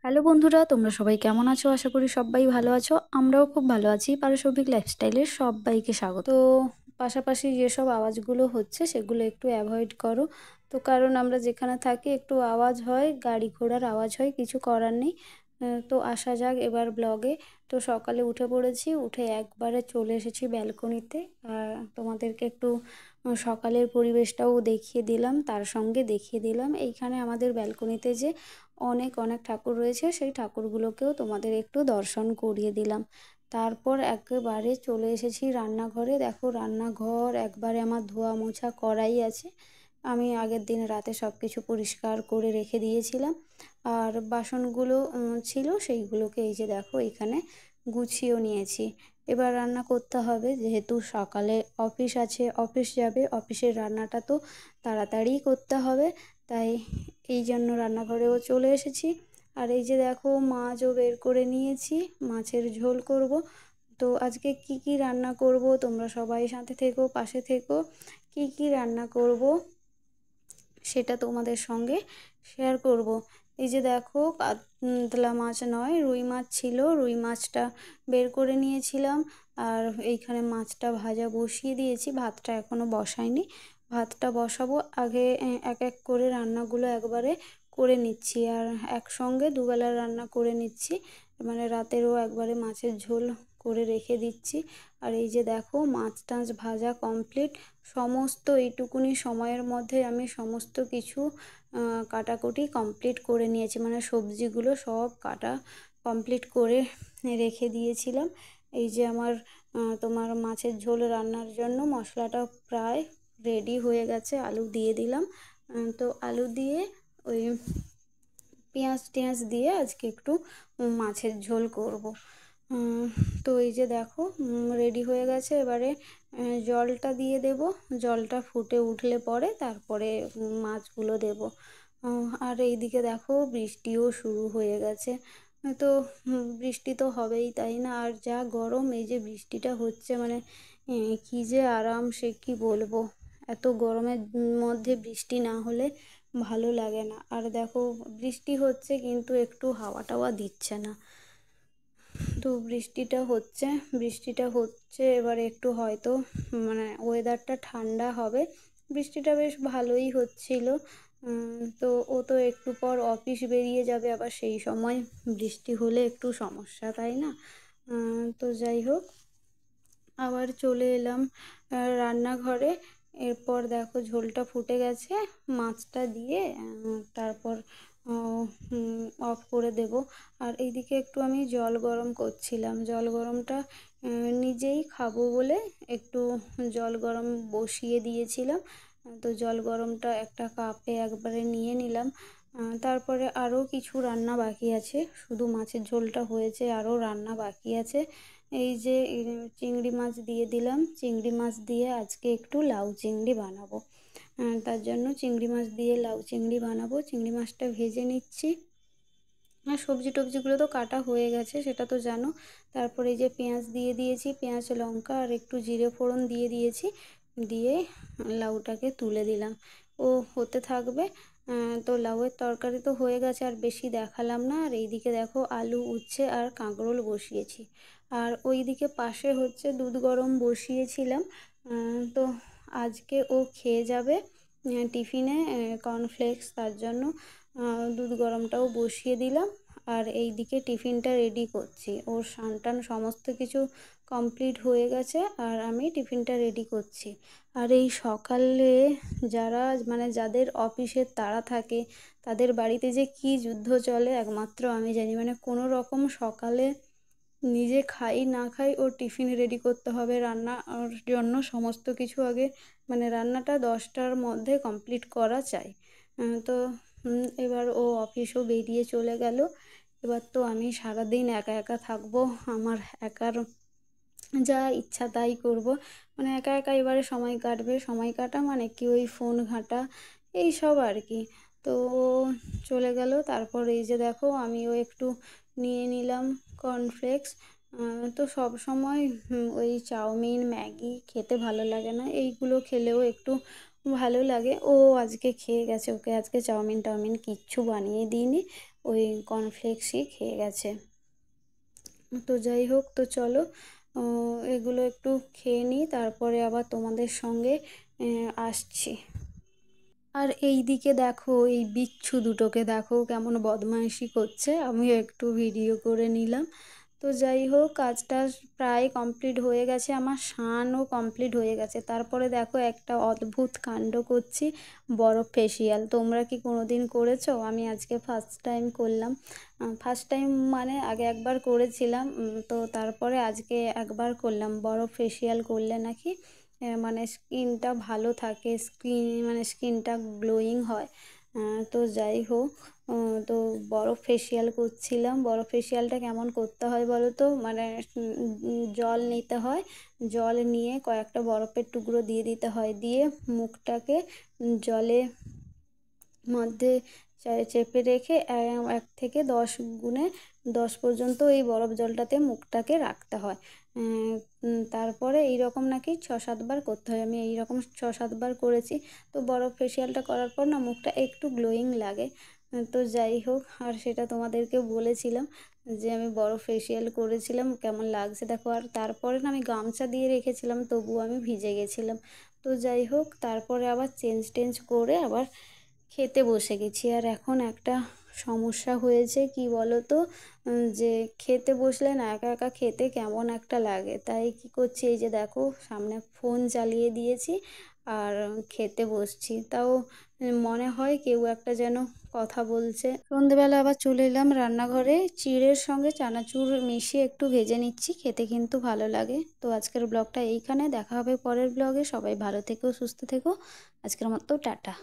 Hello বন্ধুরা, তোমরা সবাই কেমন আছো? আশা করি সবাই ভালো আছো। আমরাও খুব ভালো আছি। পারসৌভিক লাইফস্টাইলের সবাইকে স্বাগত। তো পাশাপাশি যেসব আওয়াজগুলো হচ্ছে সেগুলো একটু অ্যাভয়েড করো। তো কারণ আমরা যেখানে থাকি একটু আওয়াজ হয়, গাড়ি ঘোড়ার আওয়াজ হয়, কিছু করার নেই। তো আসা যাক এবার ব্লগে। তো সকালে উঠে পড়েছি, উঠে একবারে চলে এসেছি ব্যালকনিতে। আর তোমাদেরকে একটু সকালের পরিবেশটাও দেখিয়ে দিলাম, তার সঙ্গে দেখিয়ে দিলাম এইখানে আমাদের ব্যালকনিতে যে অনেক অনেক ঠাকুর রয়েছে, সেই ঠাকুরগুলোকেও তোমাদের একটু দর্শন করিয়ে দিলাম। তারপর একেবারে চলে এসেছি রান্নাঘরে। দেখো রান্নাঘর একবারে আমার ধোয়া মোছা করাই আছে। আমি আগের দিন রাতে সব কিছু পরিষ্কার করে রেখে দিয়েছিলাম। আর বাসনগুলো ছিল, সেইগুলোকে এই যে দেখো এখানে গুছিয়েও নিয়েছি। এবার রান্না করতে হবে, যেহেতু সকালে অফিস আছে, অফিস যাবে, অফিসের রান্নাটা তো তাড়াতাড়ি করতে হবে। তাই এই জন্য রান্নাঘরেও চলে এসেছি। আর এই যে দেখো মাছও বের করে নিয়েছি, মাছের ঝোল করব। তো আজকে কি কি রান্না করব তোমরা সবাই সাথে থেকো, পাশে থেকো। কি কি রান্না করব সেটা তোমাদের সঙ্গে শেয়ার করব। এই যে দেখো কাতলা মাছ নয়, রুই মাছ ছিল, রুই মাছটা বের করে নিয়েছিলাম। আর এইখানে মাছটা ভাজা বসিয়ে দিয়েছি, ভাতটা এখনো বসাইনি। ভাতটা বসাবো আগে। এক এক করে রান্নাগুলো একবারে করে নিচ্ছি, আর একসঙ্গে দুবেলার রান্না করে নিচ্ছি। মানে রাতেরও একবারে মাছের ঝোল করে রেখে দিচ্ছি। আর এই যে দেখো মাছ টাছ ভাজা কমপ্লিট। সমস্ত এইটুকুনি সময়ের মধ্যে আমি সমস্ত কিছু কাটাকুটি কমপ্লিট করে নিয়েছি, মানে সবজিগুলো সব কাটা কমপ্লিট করে রেখে দিয়েছিলাম। এই যে আমার তোমার মাছের ঝোল রান্নার জন্য মশলাটা প্রায় রেডি হয়ে গেছে। আলু দিয়ে দিলাম। তো আলু দিয়ে ওই পেঁয়াজ টেঁয়াজ দিয়ে আজকে একটু মাছের ঝোল করব। তো এই যে দেখো রেডি হয়ে গেছে। এবারে জলটা দিয়ে দেব। জলটা ফুটে উঠলে পরে তারপরে মাছগুলো দেব। আর এইদিকে দেখো বৃষ্টিও শুরু হয়ে গেছে। তো বৃষ্টি তো হবেই, তাই না? আর যা গরম, এই যে বৃষ্টিটা হচ্ছে মানে কি যে আরাম সে কি বলবো। এত গরমের মধ্যে বৃষ্টি না হলে ভালো লাগে না। আর দেখো বৃষ্টি হচ্ছে কিন্তু একটু হাওয়া টাওয়া দিচ্ছে না। তো বৃষ্টিটা হচ্ছে এবারে একটু হয়তো মানে ওয়েদারটা ঠান্ডা হবে। বৃষ্টিটা বেশ ভালোই হচ্ছিল। তো ও তো একটু পর অফিস বেরিয়ে যাবে, আবার সেই সময় বৃষ্টি হলে একটু সমস্যা, তাই না? তো যাই হোক, আবার চলে এলাম রান্নাঘরে। এরপর দেখো ঝোলটা ফুটে গেছে, মাছটা দিয়ে তারপর অফ করে দেব। আর এইদিকে একটু আমি জল গরম করছিলাম। জল গরমটা নিজেই খাবো বলে একটু জল গরম বসিয়ে দিয়েছিলাম। তো জল গরমটা একটা কাপে একবারে নিয়ে নিলাম। তারপরে আরও কিছু রান্না বাকি আছে, শুধু মাছের ঝোলটা হয়েছে, আরও রান্না বাকি আছে। এই যে চিংড়ি মাছ দিয়ে দিলাম। চিংড়ি মাছ দিয়ে আজকে একটু লাউ চিংড়ি বানাবো। তার জন্য চিংড়ি মাছ দিয়ে লাউ চিংড়ি বানাবো। চিংড়ি মাছটা ভেজে নিচ্ছি। আর সবজি টবজিগুলো তো কাটা হয়ে গেছে, সেটা তো জানো। তারপরে এই যে পেঁয়াজ দিয়ে দিয়েছি, পেঁয়াজ লঙ্কা আর একটু জিরে ফোড়ন দিয়ে দিয়েছি। দিয়ে লাউটাকে তুলে দিলাম, ও হতে থাকবে। তো লাউয়ের তরকারি তো হয়ে গেছে, আর বেশি দেখালাম না। আর এইদিকে দেখো আলু উচ্ছে আর কাঁকরোল বসিয়েছি। আর ওইদিকে পাশে হচ্ছে দুধ গরম বসিয়েছিলাম। তো আজকে ও খেয়ে যাবে টিফিনে কর্নফ্লেক্স, তার জন্য দুধ গরমটাও বসিয়ে দিলাম। আর এইদিকে টিফিনটা রেডি করছি। ওর স্নান টান সমস্ত কিছু কমপ্লিট হয়ে গেছে, আর আমি টিফিনটা রেডি করছি। আর এই সকালে যারা মানে যাদের অফিসের তাড়া থাকে, তাদের বাড়িতে যে কি যুদ্ধ চলে একমাত্র আমি জানি। মানে কোনো রকম সকালে নিজে খাই না খাই ওর টিফিন রেডি করতে হবে। রান্নার জন্য সমস্ত কিছু আগে মানে রান্নাটা 10টার মধ্যে কমপ্লিট করা চাই। তো এবার ও অফিসও বেরিয়ে চলে গেল। এবার তো আমি সারাদিন একা একা থাকবো। আমার একার যা ইচ্ছা তাই করব, মানে একা একা এবারে সময় কাটবে। সময় কাটা মানে কি, ওই ফোন ঘাঁটা এই সব আর কি। তো ও চলে গেল। তারপর এই যে দেখো আমিও একটু নিয়ে নিলাম কর্নফ্লেক্স। তো সব সময় ওই চাউমিন ম্যাগি খেতে ভালো লাগে না, এইগুলো খেলেও একটু ভালো লাগে। ও আজকে খেয়ে গেছে, ওকে আজকে চাউমিন টাউমিন কিচ্ছু বানিয়ে দিইনি। ওই কর্নফ্লেক্সই খেয়ে গেছে। তো যাই হোক, তো চলো এগুলো একটু খেয়ে নিই, তারপরে আবার তোমাদের সঙ্গে আসছি। আর এই দিকে দেখো, এই বিচ্ছু দুটোকে দেখো কেমন বদমাইশি করছে, আমিও একটু ভিডিও করে নিলাম। তো যাই হোক, কাজটা প্রায় কমপ্লিট হয়ে গেছে, আমার স্নানও কমপ্লিট হয়ে গেছে। তারপরে দেখো একটা অদ্ভুত কাণ্ড করছি, বরফ ফেসিয়াল। তোমরা কি কোনো দিন করেছো? আমি আজকে ফার্স্ট টাইম করলাম। ফার্স্ট টাইম মানে আগে একবার করেছিলাম, তো তারপরে আজকে একবার করলাম। বরফ ফেসিয়াল করলে নাকি মানে স্কিনটা ভালো থাকে, মানে স্কিনটা গ্লোয়িং হয়। তো যাই হোক, তো বরফ ফেসিয়াল করছিলাম। বরফ ফেসিয়ালটা কেমন করতে হয় বলো তো? মানে জল নিতে হয়, জল নিয়ে কয়েকটা বরফের টুকরো দিয়ে দিতে হয়, দিয়ে মুখটাকে জলে মধ্যে চেপে রেখে 1 থেকে 10 গুণে 10 পর্যন্ত এই বরফ জলটাতে মুখটাকে রাখতে হয়। তারপরে এইরকম নাকি 6-7 বার করতে হয়। আমি এইরকম 6-7 বার করেছি। তো বরফ ফেসিয়ালটা করার পর না মুখটা একটু গ্লোয়িং লাগে। তো যাই হোক, আর সেটা তোমাদেরকে বলেছিলাম যে আমি বরফ ফেসিয়াল করেছিলাম, কেমন লাগছে দেখো। আর তারপরে না আমি গামছা দিয়ে রেখেছিলাম, তবুও আমি ভিজে গেছিলাম। তো যাই হোক, তারপরে আবার চেঞ্জ টেঞ্জ করে আবার খেতে বসে গেছি। আর এখন একটা সমস্যা হয়েছে, কি বলো তো? যে খেতে বসলে না একা একা খেতে কেমন একটা লাগে। তাই কি করছি, এই যে দেখো সামনে ফোন চালিয়ে দিয়েছি আর খেতে বসছি। তাও মনে হয় কেউ একটা যেন কথা বলছে। সন্ধেবেলা আবার চলে এলাম রান্নাঘরে, চিড়ের সঙ্গে চানাচুর মিশিয়ে একটু ভেজে নিচ্ছি, খেতে কিন্তু ভালো লাগে। তো আজকের ব্লগটা এইখানে, দেখা হবে পরের ব্লগে। সবাই ভালো থেকো, সুস্থ থেকো। আজকের মতো টাটা।